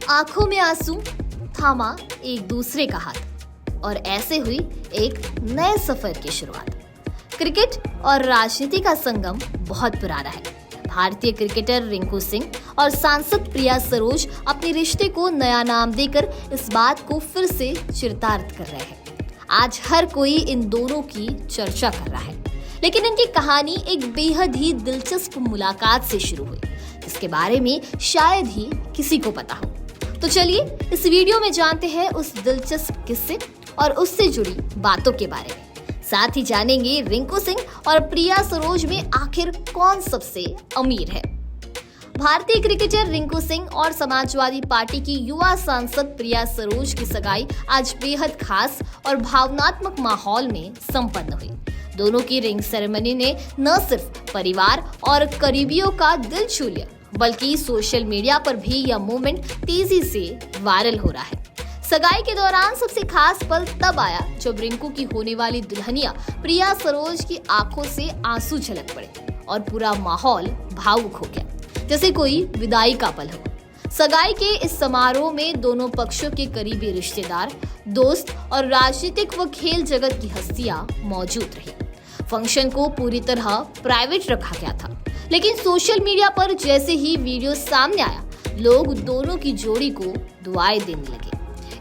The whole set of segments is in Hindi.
आंखों में आंसू, थामा एक दूसरे का हाथ और ऐसे हुई एक नए सफर की शुरुआत। क्रिकेट और राजनीति का संगम बहुत पुराना है। भारतीय क्रिकेटर रिंकू सिंह और सांसद प्रिया सरोज अपने रिश्ते को नया नाम देकर इस बात को फिर से चिरतार्थ कर रहे हैं। आज हर कोई इन दोनों की चर्चा कर रहा है, लेकिन इनकी कहानी एक बेहद ही दिलचस्प मुलाकात से शुरू हुई, जिसके बारे में शायद ही किसी को पता हो। तो चलिए इस वीडियो में जानते हैं उस दिलचस्प किस्से और उससे जुड़ी बातों के बारे में। साथ ही जानेंगे रिंकू सिंह और प्रिया सरोज में आखिर कौन सबसे अमीर है। भारतीय क्रिकेटर रिंकू सिंह और समाजवादी पार्टी की युवा सांसद प्रिया सरोज की सगाई आज बेहद खास और भावनात्मक माहौल में संपन्न हुई। दोनों की रिंग सेरेमनी ने न सिर्फ परिवार और करीबियों का दिल छू लिया, बल्कि सोशल मीडिया पर भी यह मूवमेंट तेजी से वायरल हो रहा है। सगाई के दौरान सबसे खास पल तब आया जब रिंकू की होने वाली दुल्हनिया प्रिया सरोज की आंखों से आंसू झलक पड़े और पूरा माहौल भावुक हो गया, जैसे कोई विदाई का पल हो। सगाई के इस समारोह में दोनों पक्षों के करीबी रिश्तेदार, दोस्त और राजनीतिक व खेल जगत की हस्तियां मौजूद रही। फंक्शन को पूरी तरह प्राइवेट रखा गया था, लेकिन सोशल मीडिया पर जैसे ही वीडियो सामने आया, लोग दोनों की जोड़ी को दुआएं देने लगे।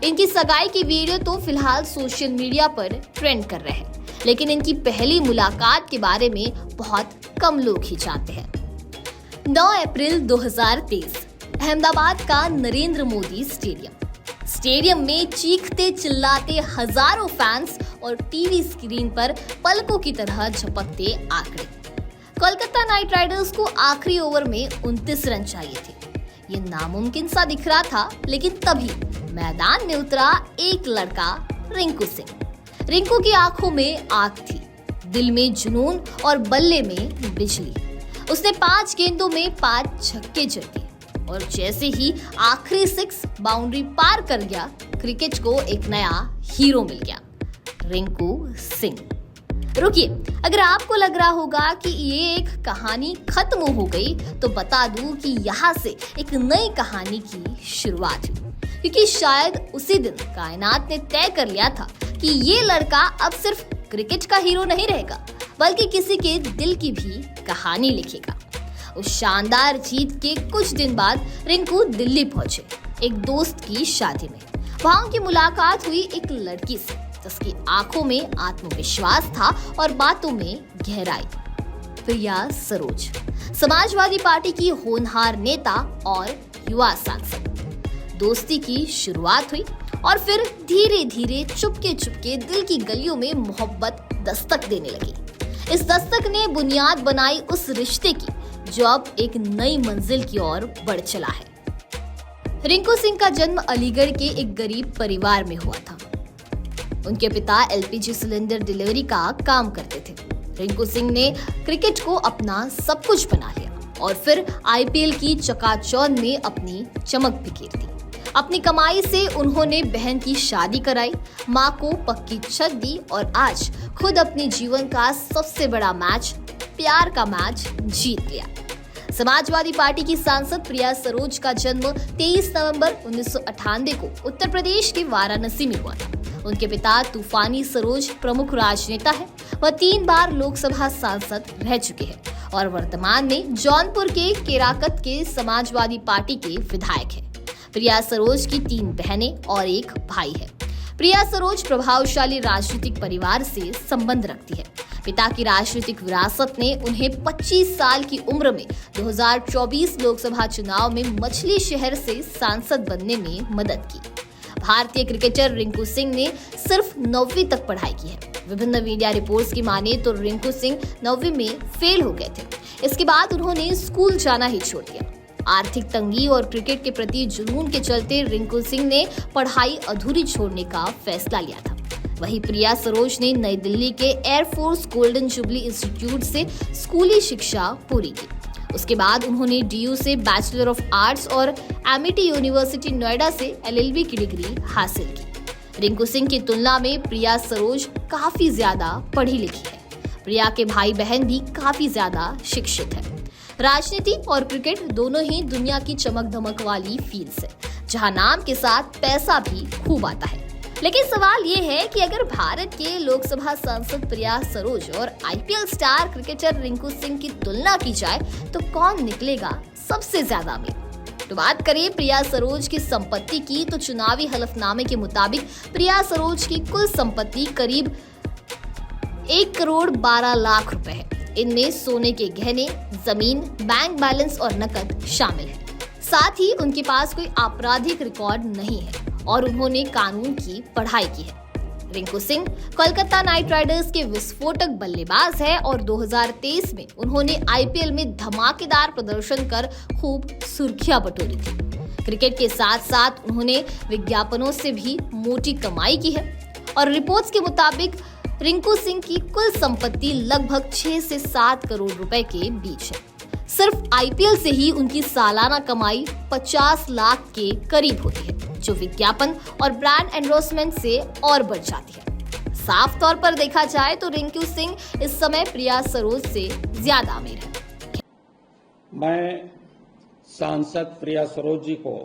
इनकी सगाई की वीडियो तो फिलहाल सोशल मीडिया पर ट्रेंड कर रहे हैं, लेकिन इनकी पहली मुलाकात के बारे में बहुत कम लोग ही जानते हैं। 9 अप्रैल 2023 अहमदाबाद का नरेंद्र मोदी स्टेडियम में चीखते चिल्लाते हजारों फैंस और टीवी स्क्रीन पर पलकों की तरह झपकते आंकड़े। कोलकाता नाइट राइडर्स को आखिरी ओवर में 29 रन चाहिए थे। ये नामुमकिन सा दिख रहा था, लेकिन तभी मैदान में उतरा एक लड़का, रिंकू सिंह। रिंकू की आंखों में आग थी, दिल में जुनून और बल्ले में बिजली। उसने 5 गेंदों में 5 छक्के जड़े और जैसे ही आखिरी 6 बाउंड्री पार कर गया, क्रिकेट को एक नया हीरो मिल गया, रिंकू सिंह। रुकिए, अगर आपको लग रहा होगा कि ये एक कहानी खत्म हो गई, तो बता दूं कि यहाँ से एक नई कहानी की शुरुआत हुई, क्योंकि शायद उसी दिन कायनात ने तय कर लिया था कि ये लड़का अब सिर्फ क्रिकेट का हीरो नहीं रहेगा, बल्कि किसी के दिल की भी कहानी लिखेगा। उस शानदार जीत के कुछ दिन बाद रिंकू दिल्ली पहुंचे एक दोस्त की शादी में। वहां उनकी मुलाकात हुई एक लड़की से, जिसकी आंखों में आत्मविश्वास था और बातों में गहराई। प्रिया सरोज, समाजवादी पार्टी की होनहार नेता और युवा सांसद। दोस्ती की शुरुआत हुई और फिर धीरे धीरे चुपके दिल की गलियों में मोहब्बत दस्तक देने लगी। इस दस्तक ने बुनियाद बनाई उस रिश्ते की, जो अब एक नई मंजिल की ओर बढ़ चला है। रिंकू सिंह का जन्म अलीगढ़ के एक गरीब परिवार में हुआ था। उनके पिता एलपीजी सिलेंडर डिलीवरी का काम करते थे। रिंकू सिंह ने क्रिकेट को अपना सब कुछ बना लिया और फिर आईपीएल की चकाचौंध में अपनी चमक बिखेर दी। अपनी कमाई से उन्होंने बहन की शादी कराई, माँ को पक्की छत दी और आज खुद अपने जीवन का सबसे बड़ा मैच, प्यार का मैच जीत लिया। समाजवादी पार्टी की सांसद प्रिया सरोज का जन्म 23 नवंबर 1998 को उत्तर प्रदेश के वाराणसी में हुआ था। उनके पिता तूफानी सरोज प्रमुख राजनेता है। वह 3 बार लोकसभा सांसद रह चुके हैं और वर्तमान में जौनपुर के केराकत के समाजवादी पार्टी के विधायक हैं। प्रिया सरोज की 3 बहनें और एक भाई है। प्रिया सरोज प्रभावशाली राजनीतिक परिवार से संबंध रखती है। पिता की राजनीतिक विरासत ने उन्हें 25 साल की उम्र में 2024 लोकसभा चुनाव में मछली शहर से सांसद बनने में मदद की। भारतीय क्रिकेटर रिंकू सिंह ने सिर्फ 9वीं तक पढ़ाई की है। विभिन्न मीडिया रिपोर्ट्स की माने तो रिंकू सिंह 9वीं में फेल हो गए थे। इसके बाद उन्होंने स्कूल जाना ही छोड़ दिया। आर्थिक तंगी और क्रिकेट के प्रति जुनून के चलते रिंकू सिंह ने पढ़ाई अधूरी छोड़ने का फैसला लिया था। वहीं प्रिया सरोज ने नई दिल्ली के एयरफोर्स गोल्डन जुबली इंस्टीट्यूट से स्कूली शिक्षा पूरी की। उसके बाद उन्होंने डीयू से बैचलर ऑफ आर्ट्स और एमिटी यूनिवर्सिटी नोएडा से एलएलबी की डिग्री हासिल की। रिंकू सिंह की तुलना में प्रिया सरोज काफी ज्यादा पढ़ी लिखी है। प्रिया के भाई बहन भी काफी ज्यादा शिक्षित है। राजनीति और क्रिकेट दोनों ही दुनिया की चमक धमक वाली फील्ड्स है, जहां नाम के साथ पैसा भी खूब आता है। लेकिन सवाल ये है कि अगर भारत के लोकसभा सांसद प्रिया सरोज और IPL star cricketer Rinku Singh की तुलना की जाए तो कौन निकलेगा सबसे ज्यादा अमीर? तो बात करें प्रिया सरोज की संपत्ति की, तो चुनावी हलफनामे के मुताबिक प्रिया सरोज की कुल संपत्ति करीब 1,12,00,000 रुपए है। इनमें सोने के गहने, जमीन, बैंक बैलेंस और नकद शामिल है। साथ ही उनके पास कोई आपराधिक रिकॉर्ड नहीं है और उन्होंने कानून की पढ़ाई की है। रिंकू सिंह कोलकाता नाइट राइडर्स के विस्फोटक बल्लेबाज है और 2023 में उन्होंने आईपीएल में धमाकेदार प्रदर्शन कर खूब सुर्खियां बटोरी थी। क्रिकेट के साथ साथ उन्होंने विज्ञापनों से भी मोटी कमाई की है और रिपोर्ट्स के मुताबिक रिंकू सिंह की कुल संपत्ति लगभग 6 से 7 करोड़ रुपए के बीच है। सिर्फ आईपीएल से ही उनकी सालाना कमाई 50 लाख के करीब होती है, जो विज्ञापन और ब्रांड एंडोर्समेंट से और बढ़ जाती है। साफ तौर पर देखा जाए तो रिंकू सिंह इस समय प्रिया सरोज से ज्यादा अमीर है। मैं सांसद प्रिया सरोज जी को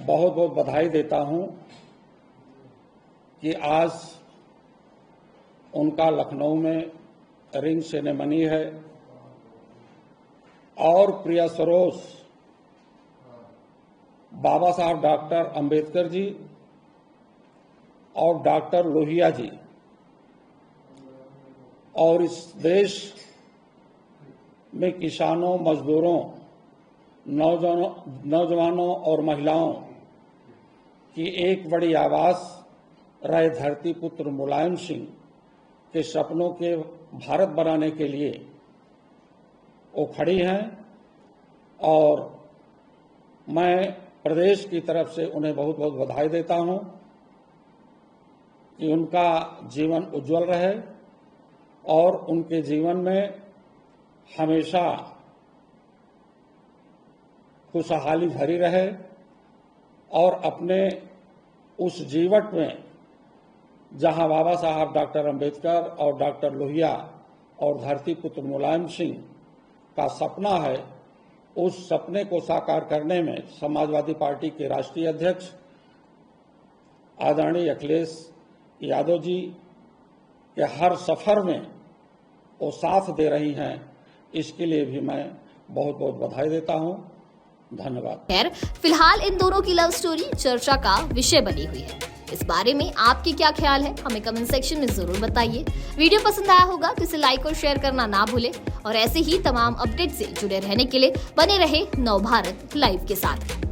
बहुत बहुत बधाई देता हूं कि आज उनका लखनऊ में रिंग सेरेमनी है और प्रिया सरोज बाबा साहब डॉक्टर अंबेडकर जी और डॉक्टर लोहिया जी और इस देश में किसानों, मजदूरों, नौजवानों और महिलाओं की एक बड़ी आवाज रहे धरती पुत्र मुलायम सिंह के सपनों के भारत बनाने के लिए वो खड़ी हैं और मैं प्रदेश की तरफ से उन्हें बहुत बहुत बधाई देता हूं कि उनका जीवन उज्जवल रहे और उनके जीवन में हमेशा खुशहाली भरी रहे और अपने उस जीवन में जहां बाबा साहब डॉक्टर अंबेडकर और डॉक्टर लोहिया और धरती पुत्र मुलायम सिंह का सपना है, उस सपने को साकार करने में समाजवादी पार्टी के राष्ट्रीय अध्यक्ष आदरणीय अखिलेश यादव जी के हर सफर में वो साथ दे रही हैं। इसके लिए भी मैं बहुत बहुत बधाई देता हूं। धन्यवाद। खैर, फिलहाल इन दोनों की लव स्टोरी चर्चा का विषय बनी हुई है। इस बारे में आपके क्या ख्याल है, हमें कमेंट सेक्शन में जरूर बताइए। वीडियो पसंद आया होगा तो इसे लाइक और शेयर करना ना भूलें और ऐसे ही तमाम अपडेट से जुड़े रहने के लिए बने रहे नवभारत लाइव के साथ।